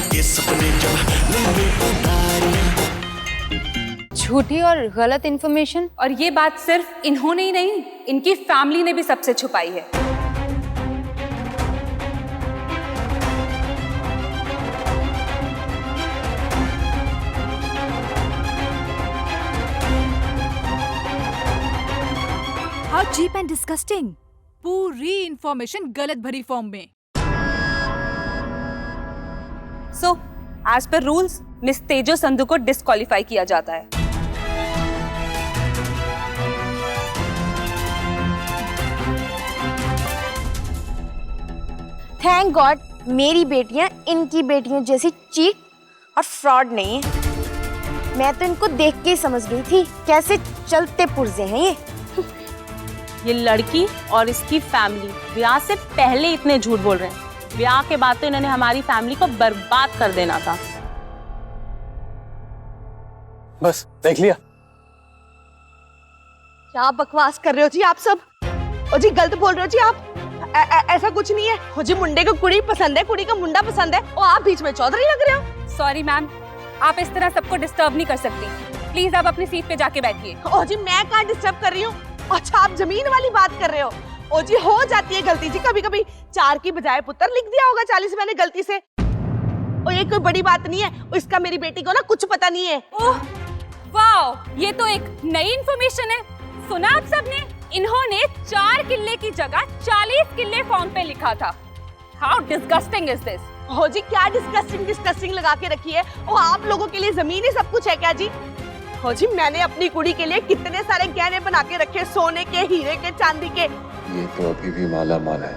के सपने जब लेंगे उतारियां। झूठी और गलत इंफॉर्मेशन, और ये बात सिर्फ इन्होंने ही नहीं, इनकी फैमिली ने भी सबसे छुपाई है। How cheap and disgusting. पूरी इंफॉर्मेशन गलत भरी फॉर्म में। So as per rules miss Tejo Sandhu को डिस्क्वालीफाई किया जाता है। थैंक गॉड मेरी बेटियां इनकी बेटियों जैसी चीट और फ्रॉड नहीं है। मैं तो इनको देख के ही समझ गई थी कैसे चलते पुर्जे हैं ये लड़की और इसकी फैमिली ब्याह से पहले इतने झूठ बोल रहे हैं। ब्याह के बाद तो इन्होंने हमारी फैमिली को बर्बाद कर देना था। बस देख लिया। क्या बकवास कर रहे हो जी आप सब? ओ जी गलत बोल रहे हो जी आप। ऐसा कुछ नहीं है। हो जी मुंडे को कुड़ी पसंद है, कुड़ी को मुंडा पसंद है और आप बीच में चौधरी लग रहे हो। सॉरी मैम, आप इस तरह सबको डिस्टर्ब नहीं कर सकती। प्लीज आप अपनी सीट पे जाके बैठिए। ओ जी मैं कहाँ डिस्टर्ब कर रही हूँ? अच्छा आप जमीन वाली बात कर रहे हो? ओ जी हो जाती है गलती जी, कभी कभी 4 की बजाय पुत्र लिख दिया होगा 40 मैंने गलती से। और ये कोई बड़ी बात नहीं है। इसका मेरी बेटी को ना कुछ पता नहीं है। ओह वाओ, ये तो एक नई इंफॉर्मेशन है। सुना आप सबने? इन्होंने 4 किल्ले की जगह 40 किल्ले फॉर्म पे लिखा था। How disgusting is this? हो जी क्या डिस्कस्टिंग लगा के रखी है? और आप लोगों के लिए जमीन ही सब कुछ है क्या जी? हो जी मैंने अपनी कुड़ी के लिए कितने सारे गहने बना के रखे, सोने के, हीरे के, चांदी के। ये तो अभी भी माला माल है।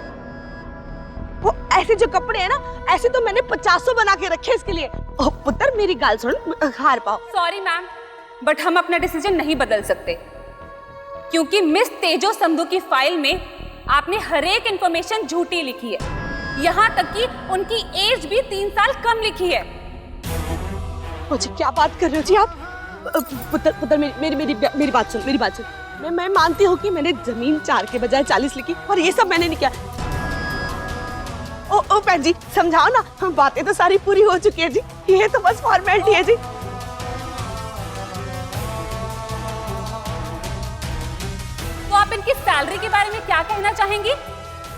वो ऐसे जो कपड़े हैं ना, ऐसे तो मैंने 50 बना के रखे इसके लिए। ओ पुत्र मेरी गाल सुन, हार पाओ। सॉरी मैम, बट हम अपना डिसीजन नहीं बदल सकते क्योंकि मिस तेजो संधू की फाइल में आपने हर एक इंफॉर्मेशन झूठी लिखी है। यहाँ तक कि उनकी एज भी 3 साल कम लिखी है। ओ जी क्या बात कर रहे हो जी आप? पुत्र मेरी बात सुन। मैं मानती हूँ कि मैंने जमीन 4 के बजाय 40 लिखी, पर ये सब मैंने नहीं किया। ओ बहन जी समझाओ ना, बातें तो सारी पूरी हो चुकी है जी, ये तो बस फॉर्मेलिटी है जी। तो आप इनकी सैलरी के बारे में क्या कहना चाहेंगी?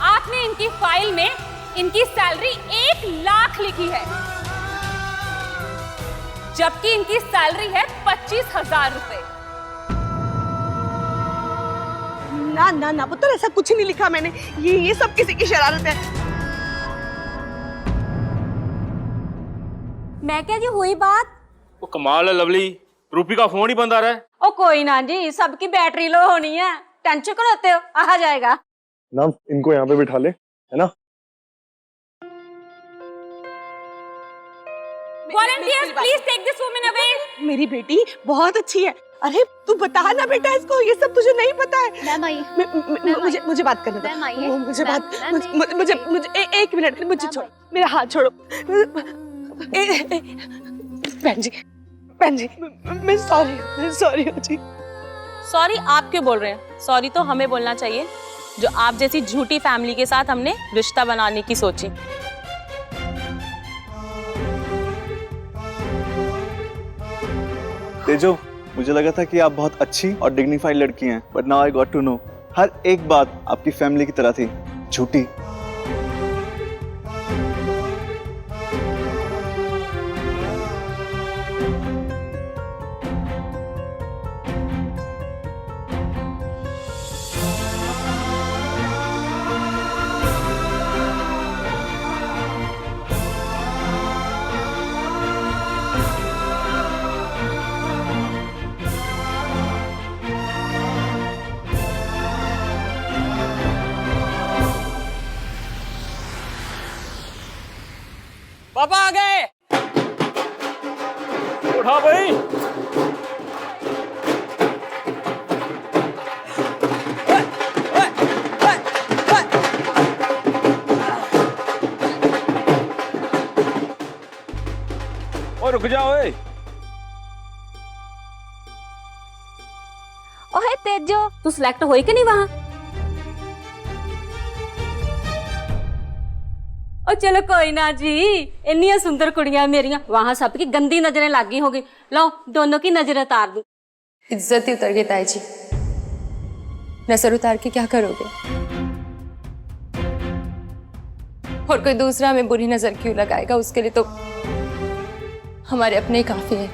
आपने इनकी फाइल में इनकी सैलरी 1 लाख लिखी है, जबकि इनकी सैलरी है 25,000 रुपए। ना ना ना पुत्र ऐसा कुछ नहीं लिखा मैंने। ये सब किसी की शरारत है। मैं क्या जी हुई बात? वो कमाल है लवली, रूपी का फोन ही बंद आ रहा है। ओ कोई ना जी, सबकी बैटरी लो होनी है, टेंशन क्यों लेते हो, आ जाएगा ना। इनको यहाँ पे बिठा ले, है ना? Volunteers, please take this woman away. मेरी बेटी बहुत अच्छी है। अरे तू बता ना बेटा इसको, ये सब तुझे नहीं पता है। मुझे बात करने दो। मुझे एक मिनट, मुझे छोड़, मेरा हाथ छोड़ो। बहन जी मैं सॉरी हूँ जी। सॉरी आप क्यों बोल रहे हैं? सॉरी तो हमें बोलना चाहिए, जो आप जैसी झूठी फैमिली के साथ हमने रिश्ता बनाने की सोची। तेजो, मुझे लगा था कि आप बहुत अच्छी और डिग्निफाइड लड़की हैं, but now I got to know हर एक बात आपकी फैमिली की तरह थी, झूठी। पापा आ गए। उठा भाई। और रुक जाओ। ओहे तेजो, तू सिलेक्ट होई कि नहीं वहाँ? और चलो कोई ना जी, इन्नियां सुंदर कुड़ियां मेरियां, वहां सबकी गंदी नजरें लागी होगी। लो दोनों की नजर उतार दूं। इज्जत ही उतर गई ताई जी, नजर उतार के क्या करोगे? और कोई दूसरा हमें बुरी नजर क्यों लगाएगा? उसके लिए तो हमारे अपने ही काफी है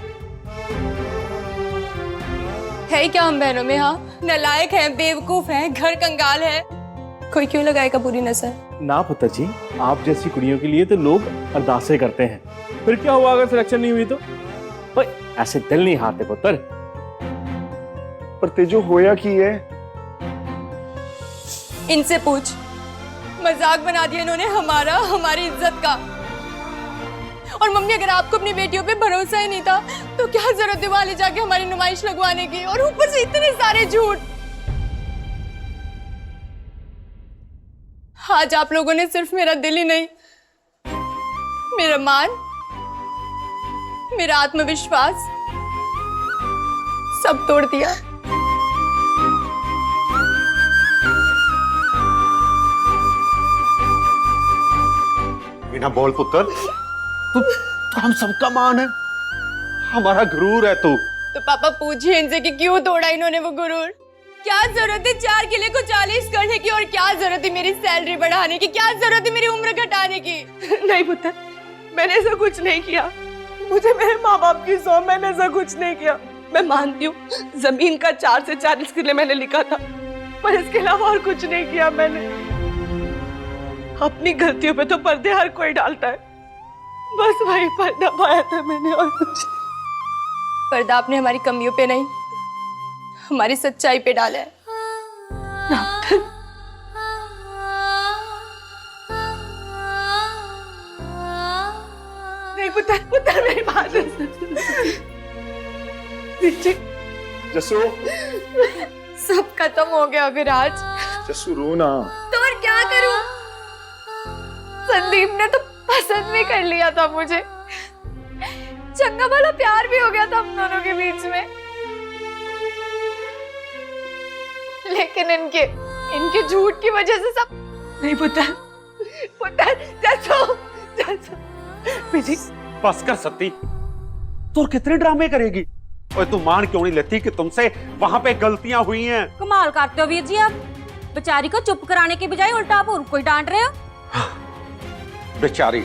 ही क्या हम बहनों में? हाँ, नालायक हैं, बेवकूफ हैं, घर कंगाल है, कोई क्यों लगाएगा बुरी नजर? ना पुत्र जी, आप जैसी कुड़ियों के लिए तो लोग अरदासें करते हैं। फिर क्या हुआ अगर सिलेक्शन नहीं हुई तो? पर ऐसे दिल नहीं हारते पुत्र। पर तेजो होया की है? इनसे पूछ, मजाक बना दिया इन्होंने हमारा, हमारी इज्जत का। और मम्मी, अगर आपको अपनी बेटियों पे भरोसा ही नहीं था तो क्या जरूरत है वहां ले जाके हमारी नुमाइश लगवाने की? और ऊपर से इतने सारे झूठ। आज आप लोगों ने सिर्फ मेरा दिल ही नहीं, मेरा मान, मेरा आत्मविश्वास सब तोड़ दिया। बिना बोल पुत्र, तू हम सबका मान है, हमारा गुरूर है तू। तो पापा पूछिए इनसे कि क्यों तोड़ा इन्होंने वो गुरूर? क्या जरूरत है 4 किले को 40 करने की? और क्या जरूरत है मेरी सैलरी बढ़ाने की? क्या जरूरत है मेरी उम्र घटाने की? नहीं पुत्र, मैंने ऐसा कुछ नहीं किया। मुझे मेरे माँ बाप की सौंप, मैंने ऐसा कुछ नहीं किया। मैं मानती हूँ जमीन का 4 से 40 किले मैंने लिखा था, पर इसके अलावा और कुछ नहीं किया मैंने। अपनी गलतियों पे तो पर्दे हर कोई डालता है, बस वही पर्दा पाया था मैंने, और कुछ नहीं। पर्दा आपने हमारी कमियों पे नहीं, हमारी सच्चाई पे डाला है। नहीं पुत्र, पुत्र मेरी बात जसू, सब खत्म हो गया विराज। जसू रो ना। तो और क्या करूं? संदीप ने तो पसंद भी कर लिया था मुझे, चंगा वाला प्यार भी हो गया था हम दोनों के बीच में। लेकिन इनके झूठ की वजह से सब। नहीं पुत्र, पुत्र जसू, जसू बिजी बस कर सती, तू कितने ड्रामे करेगी? और तू मान क्यों नहीं लेती कि तुमसे वहां पे गलतियां हुई हैं? कमाल करते हो वीर जी आप, बेचारी को चुप कराने के बजाय उल्टा आप और कोई डांट रहे हो। बेचारी,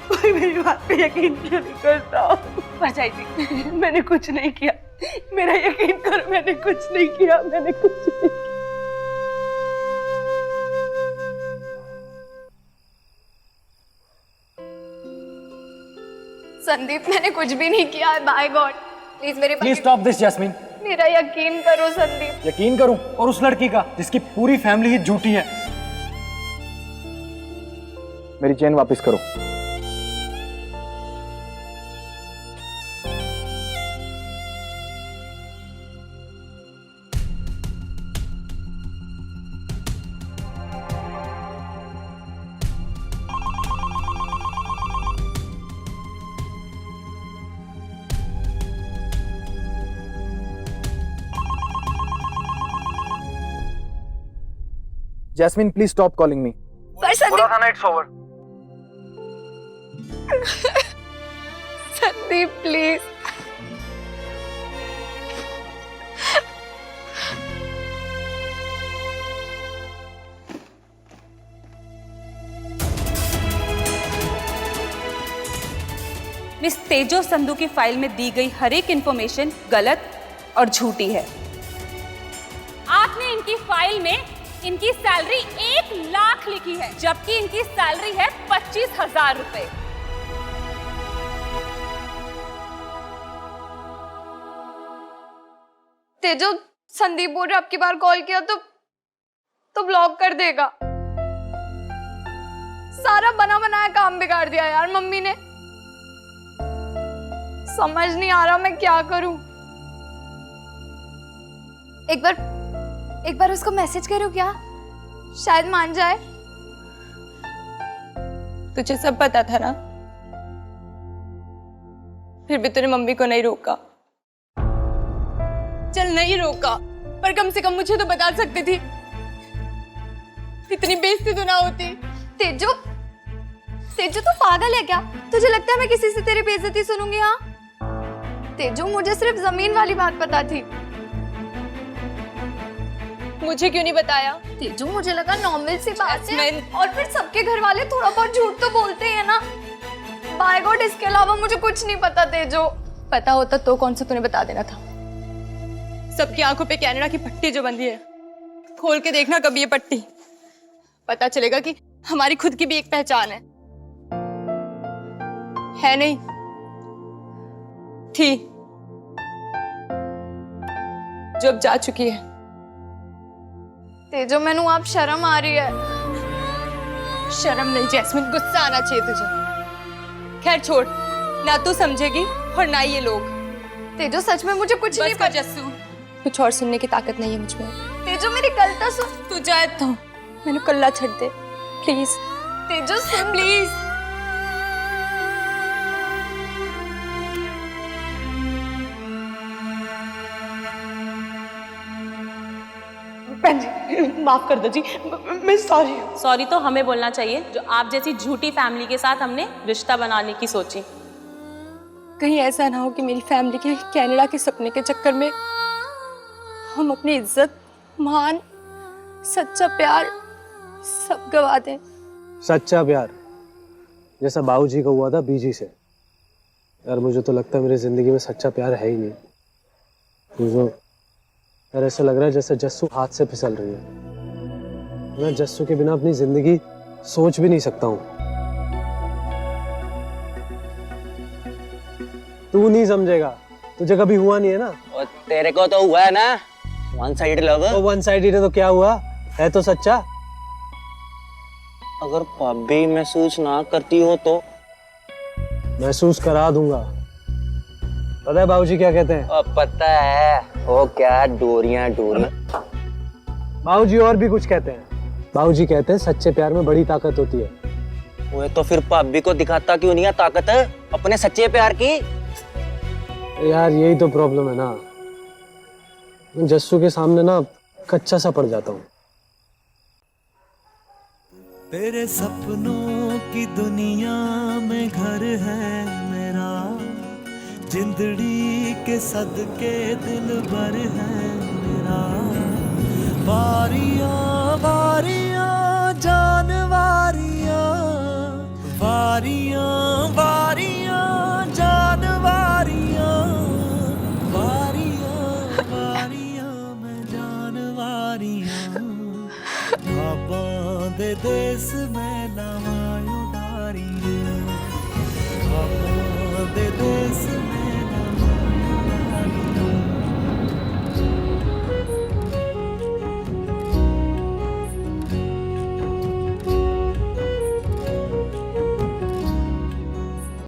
कोई मेरी बात पे यकीन क्यों नहीं करता? भरजाई जी, मैंने कुछ नहीं किया, मेरा यकीन करो, मैंने कुछ नहीं किया, मैंने कुछ नहीं किया। संदीप, मैंने कुछ भी नहीं किया है। बाय गॉड, प्लीज मेरे प्लीज स्टॉप दिस जैस्मिन। मेरा यकीन करो संदीप। यकीन करूं? और उस लड़की का जिसकी पूरी फैमिली ही झूठी है। मेरी चेन वापस करो। Jasmine, please stop calling me. Sandeep, Sandeep please. Miss Tejo Sandhu की फाइल में दी गई हर एक इंफॉर्मेशन गलत और झूठी है। आपने इनकी फाइल में इनकी सैलरी 1 लाख लिखी है, जबकि इनकी सैलरी है 25,000 रुपए। तेजो, संदीप बोल रहे आपकी बार कॉल किया तो ब्लॉक कर देगा। सारा बना बनाया काम बिगाड़ दिया यार मम्मी ने। समझ नहीं आ रहा मैं क्या करूं। एक बार उसको मैसेज करो क्या, शायद मान जाए। तुझे सब पता था ना, फिर भी तूने मम्मी को नहीं रोका। चल नहीं रोका, पर कम से कम मुझे तो बता सकती थी। इतनी बेइज्जती तो ना होती। तेजो, तेजो तू पागल है क्या? तुझे लगता है मैं किसी से तेरी बेइज्जती सुनूंगी? हाँ तेजो, मुझे सिर्फ जमीन वाली बात पता थी। मुझे क्यों नहीं बताया? तेजो, मुझे लगा नॉर्मल सी बात है। जैस्मिन। और फिर सबके घर वाले थोड़ा बहुत झूठ तो बोलते हैं ना। बाय गॉड, इसके अलावा मुझे कुछ नहीं पता। तेजो, पता होता तो कौन सा तूने बता देना था। सबकी आंखों पे कनाडा की पट्टी जो बंधी है, खोल के देखना कभी ये पट्टी, पता चलेगा कि हमारी खुद की भी एक पहचान है नहीं? थी, जो अब जा चुकी है। तेजो, मैनू आप शर्म आ रही है। शर्म नहीं जैस्मिन, गुस्सा आना चाहिए तुझे। खैर छोड़, ना तू समझेगी और ना ये लोग। तेजो, सच में मुझे कुछ नहीं बस कर जस्सू, कुछ और सुनने की ताकत नहीं है मुझ में। तेजो, मेरी गलता सुन। तू जाए तो मैंने कल्ला छड़ दे प्लीज। तेजो सुन प्लीज। माफ कर दो जी, मैं सॉरी हूँ। सॉरी तो हमें बोलना चाहिए, जो आप जैसी झूठी फैमिली के साथ हमने रिश्ता बनाने की सोची। कहीं ऐसा ना हो कि मेरी फैमिली के कनाडा के सपने के चक्कर में हम अपनी इज्जत, मान, सच्चा प्यार सब गवा दें। सच्चा प्यार जैसा बाबूजी का हुआ था बीजी से। यार मुझे तो लगता है मेरी जिंदगी में सच्चा प्यार है ही नहीं। मुझे यार ऐसा लग रहा है जैसे जस्सू हाथ से फिसल रही है। मैं जस्सू के बिना अपनी जिंदगी सोच भी नहीं सकता हूँ। तू नहीं समझेगा, तुझे कभी हुआ नहीं है ना। और तेरे को तो हुआ है ना, one sided love. One sided है तो क्या हुआ, है तो सच्चा। अगर भाभी महसूस ना करती हो तो? महसूस करा दूंगा। पता है बाबूजी क्या कहते हैं? पता है, वो क्या डोरियां डोरियां। बाबूजी और भी कुछ कहते हैं। बाबूजी कहते हैं सच्चे प्यार में बड़ी ताकत होती है। वो तो फिर भाभी को दिखाता क्यों नहीं है ताकत अपने सच्चे प्यार की? यार यही तो प्रॉब्लम है ना, मैं जस्सू के सामने ना कच्चा सा पड़ जाता हूँ। तेरे सपनों की दुनिया में घर है मेरा, जिंदड़ी के सदके दिल भर है मेरा। वारियां वारियां जान वारियां, वारियां वारियां जान वारियां, वारियां वारियां मैं जान वारियां। बाबा दे देश में लावां उडारियां, बाबा दे